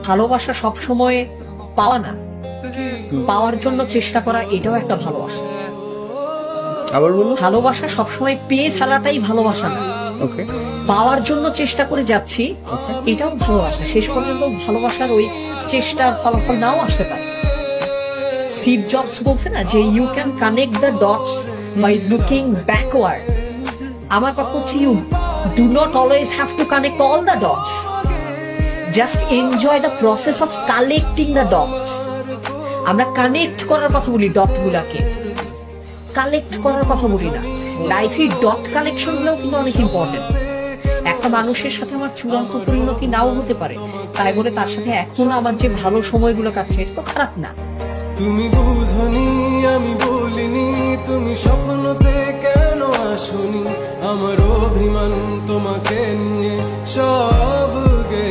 ভালোবাসা সবসময় পাওয়া না, পাওয়ার জন্য চেষ্টা করা এটাও একটা ভালোবাসা। আবার বলুন। ভালোবাসা সবসময় পেয়ে ফেলাটাই ভালোবাসা না, ওকে, পাওয়ার জন্য চেষ্টা করে যাচ্ছি এটাও ভালোবাসা। শেষ পর্যন্ত ভালোবাসার ওই চেষ্টার ফলাফল নাও আসতে পারে। স্টিভ জবস বলছে না যে you can connect the dots by looking backward. আমার কথা হচ্ছে you do not always have to connect all the dots, just enjoy the process of collecting the dots. আমরা কানেক্ট করার কথা বলি, ডট গুলাকে কালেক্ট করার কথা বলি না। লাইফে ডট কালেকশন গুলো কিন্তু অনেক ইম্পর্টেন্ট। একটা মানুষের সাথে আমার চূড়ান্ত পরিণতি নাও হতে পারে, তাই বলে তার সাথে এখন আমার যে ভালো সময়গুলো কাটছে এটা তো খারাপ না। তুমি বুঝনি আমি বলিনি, তুমি স্বপ্নতে কেন আসনি, আমার অভিমান তোমাকে নিয়ে সব গে